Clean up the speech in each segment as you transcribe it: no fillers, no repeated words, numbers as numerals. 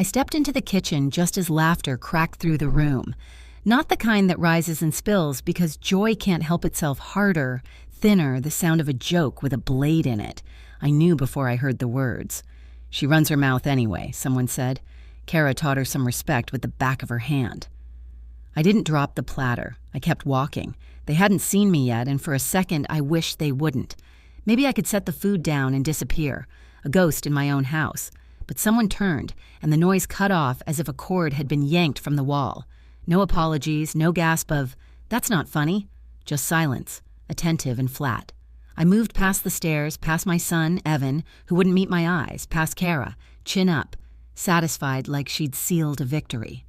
I stepped into the kitchen just as laughter cracked through the room. Not the kind that rises and spills, because joy can't help itself harder, thinner, the sound of a joke with a blade in it. I knew before I heard the words. "She runs her mouth anyway," someone said. Kara taught her some respect with the back of her hand. I didn't drop the platter. I kept walking. They hadn't seen me yet, and for a second I wished they wouldn't. Maybe I could set the food down and disappear, a ghost in my own house. But someone turned, and the noise cut off as if a cord had been yanked from the wall. No apologies, no gasp of, "That's not funny." Just silence, attentive and flat. I moved past the stairs, past my son, Evan, who wouldn't meet my eyes, past Kara, chin up, satisfied like she'd sealed a victory.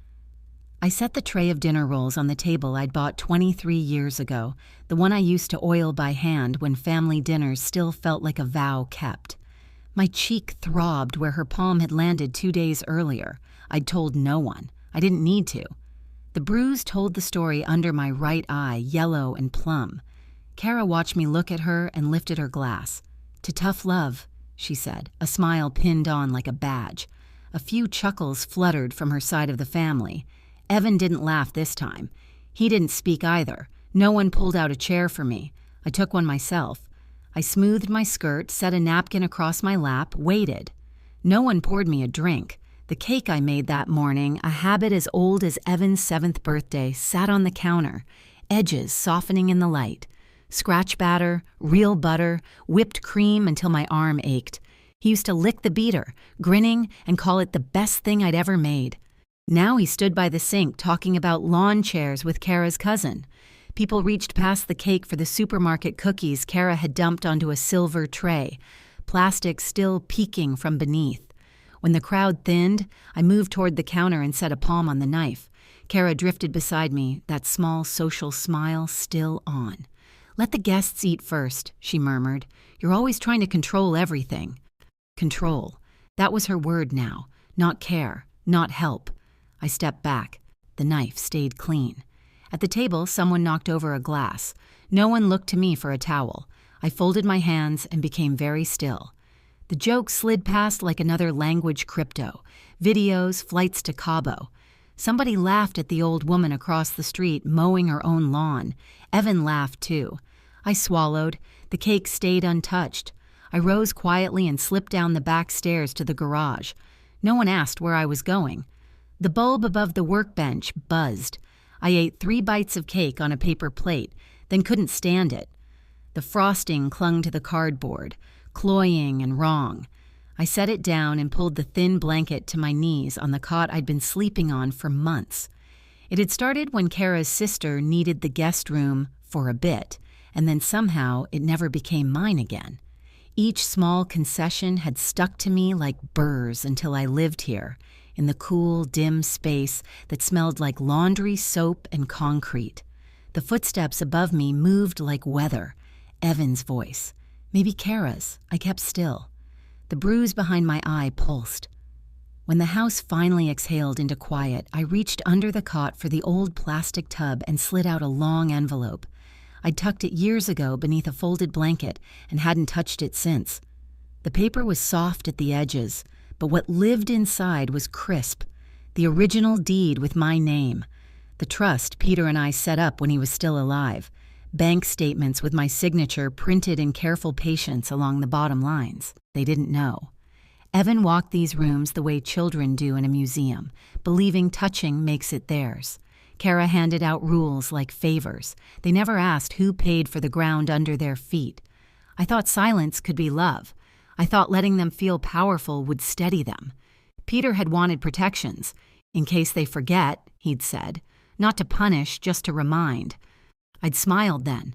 I set the tray of dinner rolls on the table I'd bought 23 years ago, the one I used to oil by hand when family dinners still felt like a vow kept. My cheek throbbed where her palm had landed 2 days earlier. I'd told no one. I didn't need to. The bruise told the story under my right eye, yellow and plum. Kara watched me look at her and lifted her glass. "To tough love," she said, a smile pinned on like a badge. A few chuckles fluttered from her side of the family. Evan didn't laugh this time. He didn't speak either. No one pulled out a chair for me. I took one myself. I smoothed my skirt, set a napkin across my lap, waited. No one poured me a drink. The cake I made that morning, a habit as old as Evan's 7th birthday, sat on the counter, edges softening in the light. Scratch batter, real butter, whipped cream until my arm ached. He used to lick the beater, grinning, and call it the best thing I'd ever made. Now he stood by the sink talking about lawn chairs with Kara's cousin. People reached past the cake for the supermarket cookies Kara had dumped onto a silver tray, plastic still peeking from beneath. When the crowd thinned, I moved toward the counter and set a palm on the knife. Kara drifted beside me, that small social smile still on. "Let the guests eat first," she murmured. "You're always trying to control everything." Control. That was her word now. Not care. Not help. I stepped back. The knife stayed clean. At the table, someone knocked over a glass. No one looked to me for a towel. I folded my hands and became very still. The joke slid past like another language crypto. Videos, flights to Cabo. Somebody laughed at the old woman across the street mowing her own lawn. Evan laughed too. I swallowed. The cake stayed untouched. I rose quietly and slipped down the back stairs to the garage. No one asked where I was going. The bulb above the workbench buzzed. I ate 3 bites of cake on a paper plate, then couldn't stand it. The frosting clung to the cardboard, cloying and wrong. I set it down and pulled the thin blanket to my knees on the cot I'd been sleeping on for months. It had started when Kara's sister needed the guest room for a bit, and then somehow it never became mine again. Each small concession had stuck to me like burrs until I lived here, in the cool, dim space that smelled like laundry, soap, and concrete. The footsteps above me moved like weather. Evan's voice. Maybe Kara's. I kept still. The bruise behind my eye pulsed. When the house finally exhaled into quiet, I reached under the cot for the old plastic tub and slid out a long envelope. I'd tucked it years ago beneath a folded blanket and hadn't touched it since. The paper was soft at the edges, but what lived inside was crisp. The original deed with my name. The trust Peter and I set up when he was still alive. Bank statements with my signature printed in careful patience along the bottom lines. They didn't know. Evan walked these rooms the way children do in a museum, believing touching makes it theirs. Kara handed out rules like favors. They never asked who paid for the ground under their feet. I thought silence could be love. I thought letting them feel powerful would steady them. Peter had wanted protections. In case they forget, he'd said. Not to punish, just to remind. I'd smiled then.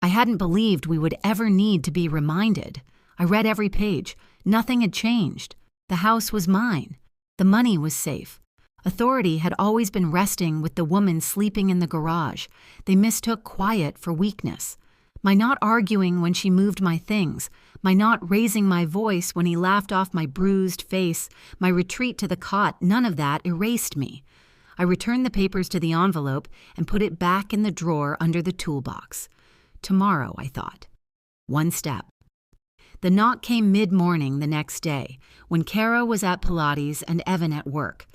I hadn't believed we would ever need to be reminded. I read every page. Nothing had changed. The house was mine. The money was safe. Authority had always been resting with the woman sleeping in the garage. They mistook quiet for weakness. My not arguing when she moved my things, my not raising my voice when he laughed off my bruised face, my retreat to the cot, none of that erased me. I returned the papers to the envelope and put it back in the drawer under the toolbox. Tomorrow, I thought. One step. The knock came mid-morning the next day, when Kara was at Pilates and Evan at work.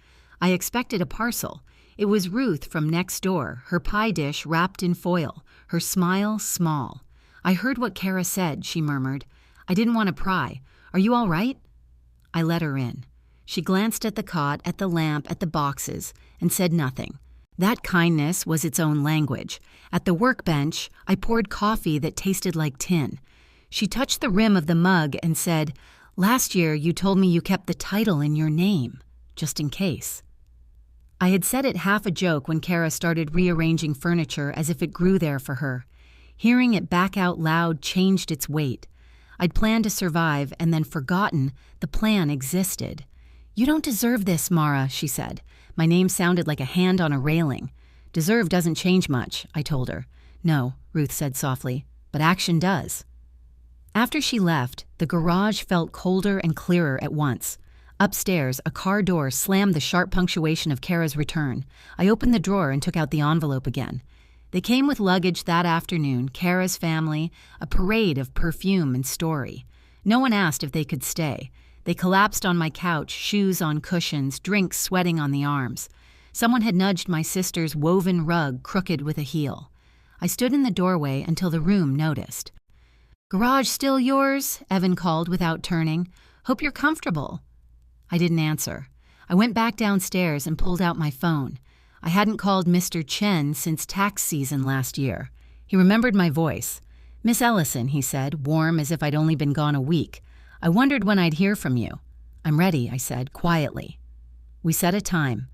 I expected a parcel. It was Ruth from next door, her pie dish wrapped in foil, her smile small. "I heard what Kara said," she murmured. "I didn't want to pry. Are you all right?" I let her in. She glanced at the cot, at the lamp, at the boxes, and said nothing. That kindness was its own language. At the workbench, I poured coffee that tasted like tin. She touched the rim of the mug and said, "Last year you told me you kept the title in your name, just in case." I had said it half a joke when Kara started rearranging furniture as if it grew there for her. Hearing it back out loud changed its weight. I'd planned to survive and then forgotten the plan existed. "You don't deserve this, Mara," she said. My name sounded like a hand on a railing. "Deserve doesn't change much," I told her. "No," Ruth said softly, "but action does." After she left, the garage felt colder and clearer at once. Upstairs, a car door slammed the sharp punctuation of Kara's return. I opened the drawer and took out the envelope again. They came with luggage that afternoon, Kara's family, a parade of perfume and story. No one asked if they could stay. They collapsed on my couch, shoes on cushions, drinks sweating on the arms. Someone had nudged my sister's woven rug crooked with a heel. I stood in the doorway until the room noticed. "Garage still yours?" Evan called without turning. "Hope you're comfortable." I didn't answer. I went back downstairs and pulled out my phone. I hadn't called Mr. Chen since tax season last year. He remembered my voice. "Miss Ellison," he said, warm as if I'd only been gone a week. "I wondered when I'd hear from you." "I'm ready," I said, quietly. We set a time.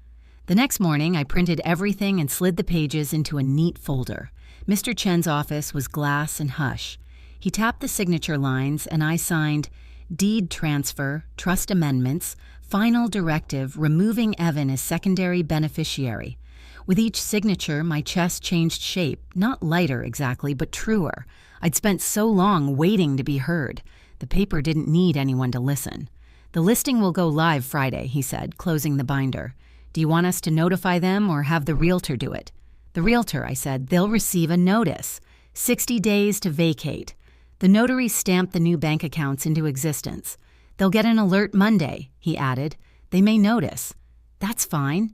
The next morning, I printed everything and slid the pages into a neat folder. Mr. Chen's office was glass and hush. He tapped the signature lines, and I signed, "Deed transfer, trust amendments, final directive removing Evan as secondary beneficiary." With each signature, my chest changed shape, not lighter exactly, but truer. I'd spent so long waiting to be heard. The paper didn't need anyone to listen. "The listing will go live Friday," he said, closing the binder. "Do you want us to notify them or have the realtor do it?" "The realtor," I said. "They'll receive a notice. 60 days to vacate." The notary stamped the new bank accounts into existence. "They'll get an alert Monday," he added. "They may notice." "That's fine."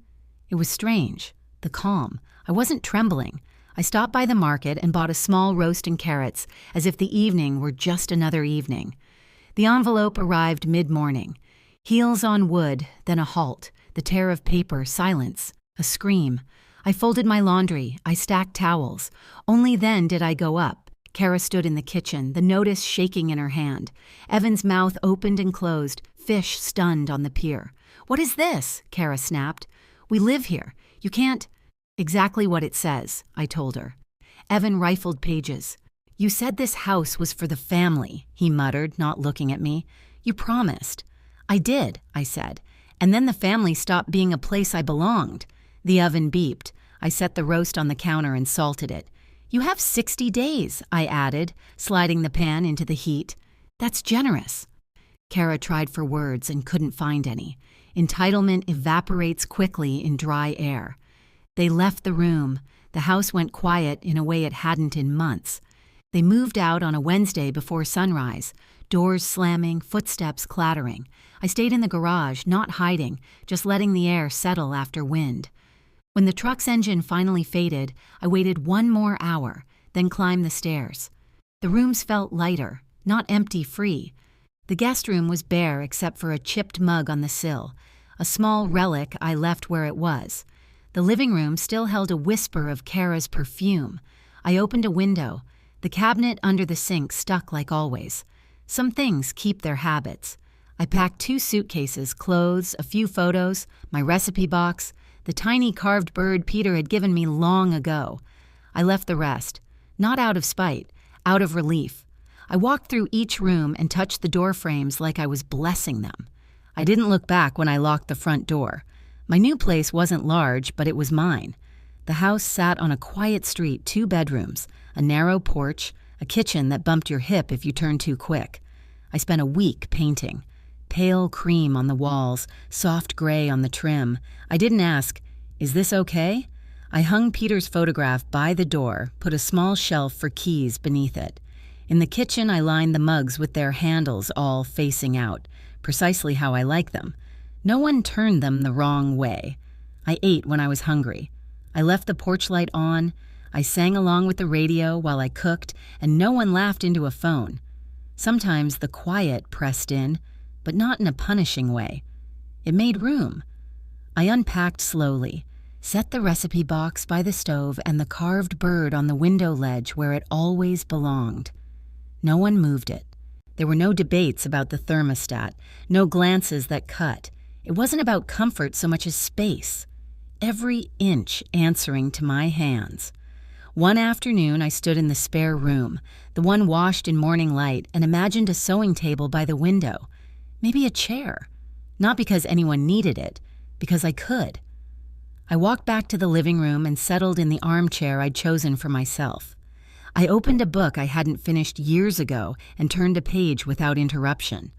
It was strange. The calm. I wasn't trembling. I stopped by the market and bought a small roast and carrots, as if the evening were just another evening. The envelope arrived mid-morning. Heels on wood, then a halt, the tear of paper, silence, a scream. I folded my laundry. I stacked towels. Only then did I go up. Kara stood in the kitchen, the notice shaking in her hand. Evan's mouth opened and closed, fish stunned on the pier. "What is this?" Kara snapped. "We live here. You can't—" "Exactly what it says," I told her. Evan rifled pages. "You said this house was for the family," he muttered, not looking at me. "You promised." "I did," I said. "And then the family stopped being a place I belonged." The oven beeped. I set the roast on the counter and salted it. "You have 60 days, I added, sliding the pan into the heat. "That's generous." Kara tried for words and couldn't find any. Entitlement evaporates quickly in dry air. They left the room. The house went quiet in a way it hadn't in months. They moved out on a Wednesday before sunrise, doors slamming, footsteps clattering. I stayed in the garage, not hiding, just letting the air settle after wind. When the truck's engine finally faded, I waited 1 more hour, then climbed the stairs. The rooms felt lighter, not empty-free. The guest room was bare except for a chipped mug on the sill, a small relic I left where it was. The living room still held a whisper of Kara's perfume. I opened a window. The cabinet under the sink stuck like always. Some things keep their habits. I packed 2 suitcases, clothes, a few photos, my recipe box, the tiny carved bird Peter had given me long ago. I left the rest, not out of spite, out of relief. I walked through each room and touched the door frames like I was blessing them. I didn't look back when I locked the front door. My new place wasn't large, but it was mine. The house sat on a quiet street, 2 bedrooms, a narrow porch, a kitchen that bumped your hip if you turned too quick. I spent a week painting. Pale cream on the walls, soft gray on the trim. I didn't ask, "Is this okay?" I hung Peter's photograph by the door, put a small shelf for keys beneath it. In the kitchen, I lined the mugs with their handles all facing out, precisely how I like them. No one turned them the wrong way. I ate when I was hungry. I left the porch light on. I sang along with the radio while I cooked, and no one laughed into a phone. Sometimes the quiet pressed in, but not in a punishing way. It made room. I unpacked slowly, set the recipe box by the stove and the carved bird on the window ledge where it always belonged. No one moved it. There were no debates about the thermostat, no glances that cut. It wasn't about comfort so much as space. Every inch answering to my hands. One afternoon, I stood in the spare room, the one washed in morning light, and imagined a sewing table by the window. Maybe a chair. Not because anyone needed it, because I could. I walked back to the living room and settled in the armchair I'd chosen for myself. I opened a book I hadn't finished years ago and turned a page without interruption.